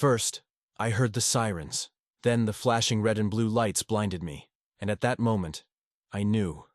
First, I heard the sirens. Then the flashing red and blue lights blinded me. And at that moment, I knew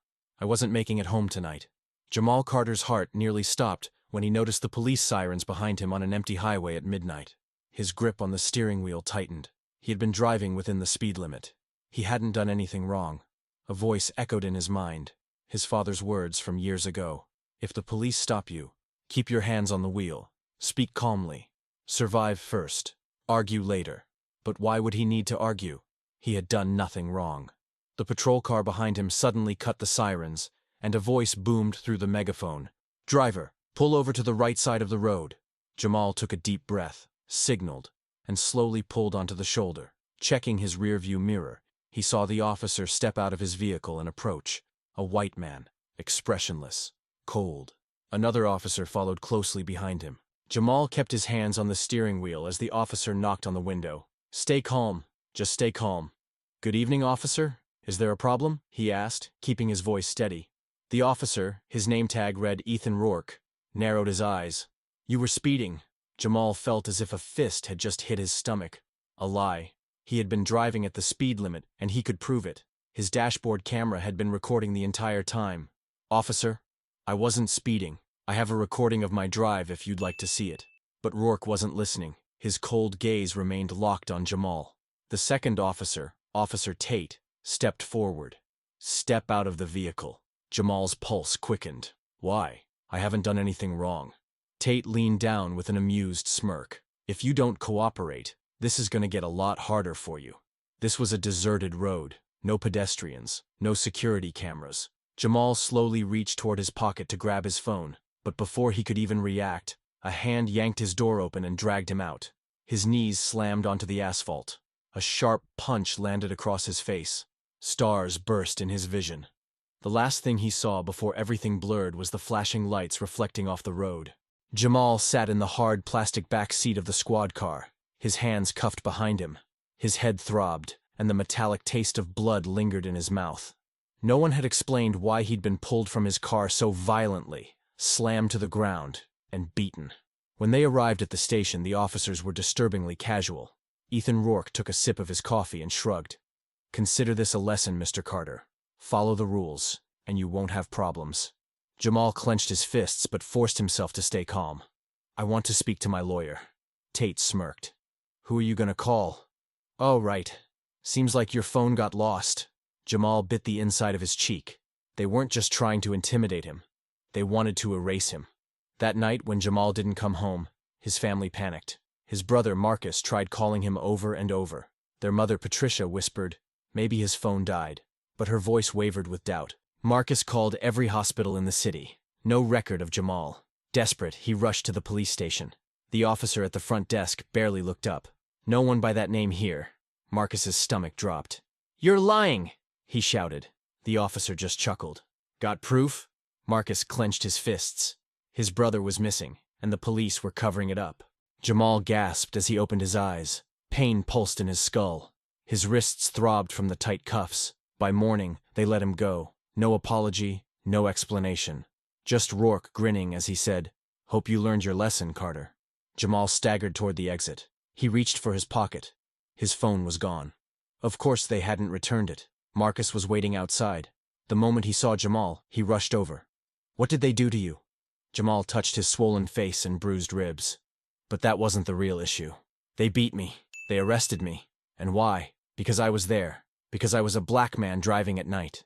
I wasn't making it home tonight. Jamal Carter's heart nearly stopped when he noticed the police sirens behind him on an empty highway at midnight. His grip on the steering wheel tightened. He had been driving within the speed limit. He hadn't done anything wrong. A voice echoed in his mind, his father's words from years ago. If the police stop you, keep your hands on the wheel. Speak calmly. Survive first. Argue later. But why would he need to argue? He had done nothing wrong. The patrol car behind him suddenly cut the sirens, and a voice boomed through the megaphone. "Driver, pull over to the right side of the road." Jamal took a deep breath, signaled, and slowly pulled onto the shoulder. Checking his rearview mirror, he saw the officer step out of his vehicle and approach. A white man, expressionless, cold. Another officer followed closely behind him. Jamal kept his hands on the steering wheel as the officer knocked on the window. "Stay calm. Just stay calm." "Good evening, officer. Is there a problem?" he asked, keeping his voice steady. The officer, his name tag read Ethan Rourke, narrowed his eyes. "You were speeding." Jamal felt as if a fist had just hit his stomach. A lie. He had been driving at the speed limit, and he could prove it. His dashboard camera had been recording the entire time. "Officer, I wasn't speeding. I have a recording of my drive if you'd like to see it." But Rourke wasn't listening. His cold gaze remained locked on Jamal. The second officer, Officer Tate, stepped forward. "Step out of the vehicle." Jamal's pulse quickened. "Why? I haven't done anything wrong." Tate leaned down with an amused smirk. "If you don't cooperate, this is going to get a lot harder for you." This was a deserted road. No pedestrians, no security cameras. Jamal slowly reached toward his pocket to grab his phone, but before he could even react, a hand yanked his door open and dragged him out. His knees slammed onto the asphalt. A sharp punch landed across his face. Stars burst in his vision. The last thing he saw before everything blurred was the flashing lights reflecting off the road. Jamal sat in the hard plastic back seat of the squad car, his hands cuffed behind him. His head throbbed, and the metallic taste of blood lingered in his mouth. No one had explained why he'd been pulled from his car so violently, slammed to the ground, and beaten. When they arrived at the station, the officers were disturbingly casual. Ethan Rourke took a sip of his coffee and shrugged. "Consider this a lesson, Mr. Carter. Follow the rules, and you won't have problems." Jamal clenched his fists but forced himself to stay calm. "I want to speak to my lawyer." Tate smirked. "Who are you going to call?" "Oh, right. Seems like your phone got lost." Jamal bit the inside of his cheek. They weren't just trying to intimidate him. They wanted to erase him. That night, when Jamal didn't come home, his family panicked. His brother Marcus tried calling him over and over. Their mother Patricia whispered, maybe his phone died, but her voice wavered with doubt. Marcus called every hospital in the city. No record of Jamal. Desperate, he rushed to the police station. The officer at the front desk barely looked up. "No one by that name here." Marcus's stomach dropped. "You're lying!" he shouted. The officer just chuckled. "Got proof?" Marcus clenched his fists. His brother was missing, and the police were covering it up. Jamal gasped as he opened his eyes. Pain pulsed in his skull. His wrists throbbed from the tight cuffs. By morning, they let him go. No apology, no explanation. Just Rourke grinning as he said, "Hope you learned your lesson, Carter." Jamal staggered toward the exit. He reached for his pocket. His phone was gone. Of course they hadn't returned it. Marcus was waiting outside. The moment he saw Jamal, he rushed over. "What did they do to you?" Jamal touched his swollen face and bruised ribs. "But that wasn't the real issue. They beat me. They arrested me. And why? Because I was there. Because I was a black man driving at night."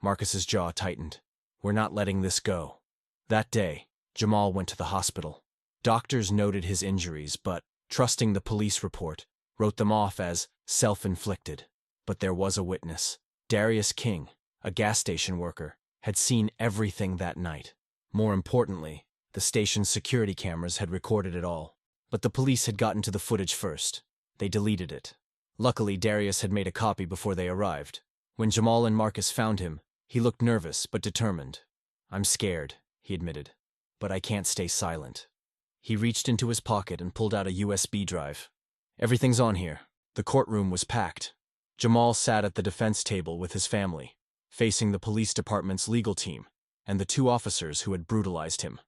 Marcus's jaw tightened. "We're not letting this go." That day, Jamal went to the hospital. Doctors noted his injuries, but, trusting the police report, wrote them off as self-inflicted. But there was a witness. Darius King, a gas station worker, had seen everything that night. More importantly, the station's security cameras had recorded it all. But the police had gotten to the footage first. They deleted it. Luckily, Darius had made a copy before they arrived. When Jamal and Marcus found him, he looked nervous but determined. "I'm scared," he admitted, "but I can't stay silent." He reached into his pocket and pulled out a USB drive. "Everything's on here." The courtroom was packed. Jamal sat at the defense table with his family, facing the police department's legal team and the two officers who had brutalized him.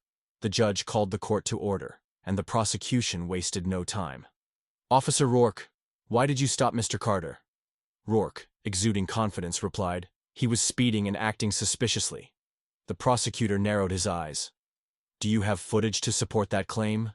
The judge called the court to order, and the prosecution wasted no time. "Officer Rourke, why did you stop Mr. Carter?" Rourke, exuding confidence, replied, "He was speeding and acting suspiciously." The prosecutor narrowed his eyes. "Do you have footage to support that claim?"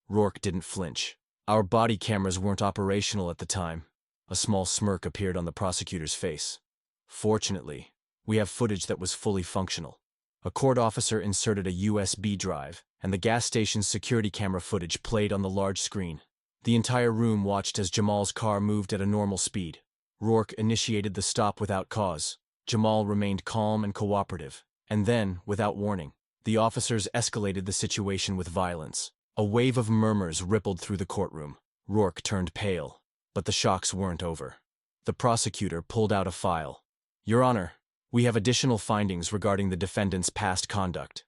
Rourke didn't flinch. "Our body cameras weren't operational at the time." A small smirk appeared on the prosecutor's face. "Fortunately, we have footage that was fully functional." A court officer inserted a USB drive, and the gas station's security camera footage played on the large screen. The entire room watched as Jamal's car moved at a normal speed. Rourke initiated the stop without cause. Jamal remained calm and cooperative. And then, without warning, the officers escalated the situation with violence. A wave of murmurs rippled through the courtroom. Rourke turned pale, but the shocks weren't over. The prosecutor pulled out a file. "Your Honor, we have additional findings regarding the defendant's past conduct."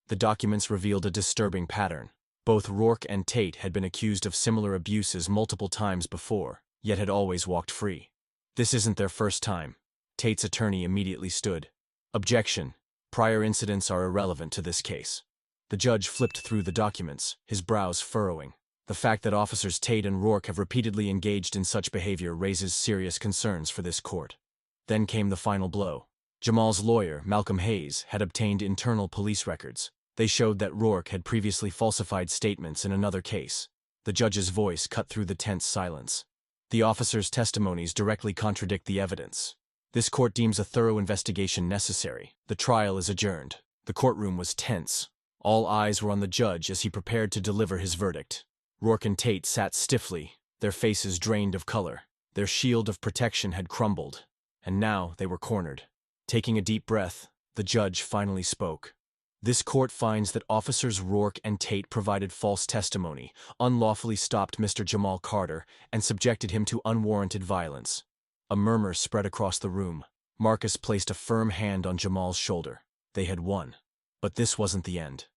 The documents revealed a disturbing pattern. Both Rourke and Tate had been accused of similar abuses multiple times before, yet had always walked free. "This isn't their first time." Tate's attorney immediately stood. "Objection. Prior incidents are irrelevant to this case." The judge flipped through the documents, his brows furrowing. The fact that officers Tate and Rourke have repeatedly engaged in such behavior raises serious concerns for this court. Then came the final blow. Jamal's lawyer, Malcolm Hayes, had obtained internal police records. They showed that Rourke had previously falsified statements in another case. The judge's voice cut through the tense silence. "The officers' testimonies directly contradict the evidence. This court deems a thorough investigation necessary. The trial is adjourned." The courtroom was tense. All eyes were on the judge as he prepared to deliver his verdict. Rourke and Tate sat stiffly, their faces drained of color. Their shield of protection had crumbled, and now they were cornered. Taking a deep breath, the judge finally spoke. "This court finds that officers Rourke and Tate provided false testimony, unlawfully stopped Mr. Jamal Carter, and subjected him to unwarranted violence." A murmur spread across the room. Marcus placed a firm hand on Jamal's shoulder. They had won. But this wasn't the end.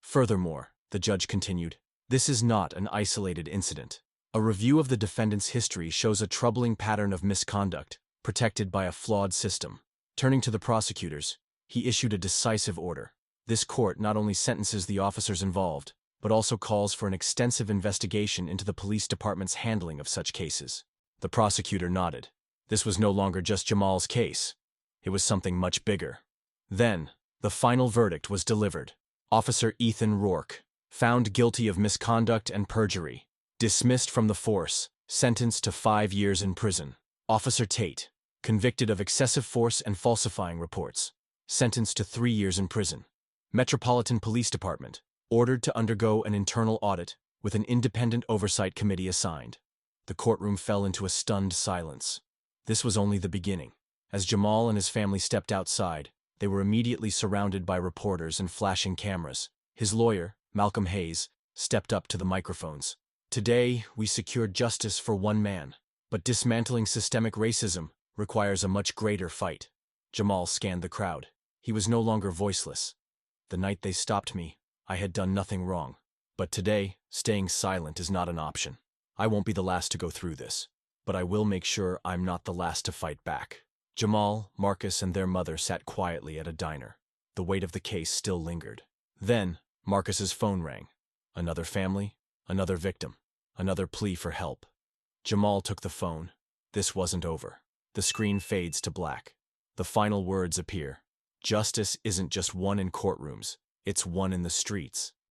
"Furthermore," the judge continued, "this is not an isolated incident. A review of the defendant's history shows a troubling pattern of misconduct, protected by a flawed system." Turning to the prosecutors, he issued a decisive order. "This court not only sentences the officers involved, but also calls for an extensive investigation into the police department's handling of such cases." The prosecutor nodded. This was no longer just Jamal's case. It was something much bigger. Then, the final verdict was delivered. Officer Ethan Rourke, found guilty of misconduct and perjury, dismissed from the force, sentenced to 5 years in prison. Officer Tate, convicted of excessive force and falsifying reports, sentenced to 3 years in prison. Metropolitan Police Department, ordered to undergo an internal audit with an independent oversight committee assigned. The courtroom fell into a stunned silence. This was only the beginning. As Jamal and his family stepped outside, they were immediately surrounded by reporters and flashing cameras. His lawyer, Malcolm Hayes, stepped up to the microphones. "Today, we secured justice for one man, but dismantling systemic racism requires a much greater fight." Jamal scanned the crowd. He was no longer voiceless. "The night they stopped me, I had done nothing wrong. But today, staying silent is not an option. I won't be the last to go through this, but I will make sure I'm not the last to fight back." Jamal, Marcus, and their mother sat quietly at a diner. The weight of the case still lingered. Then, Marcus's phone rang. Another family, another victim, another plea for help. Jamal took the phone. This wasn't over. The screen fades to black. The final words appear. "Justice isn't just won in courtrooms, it's won in the streets."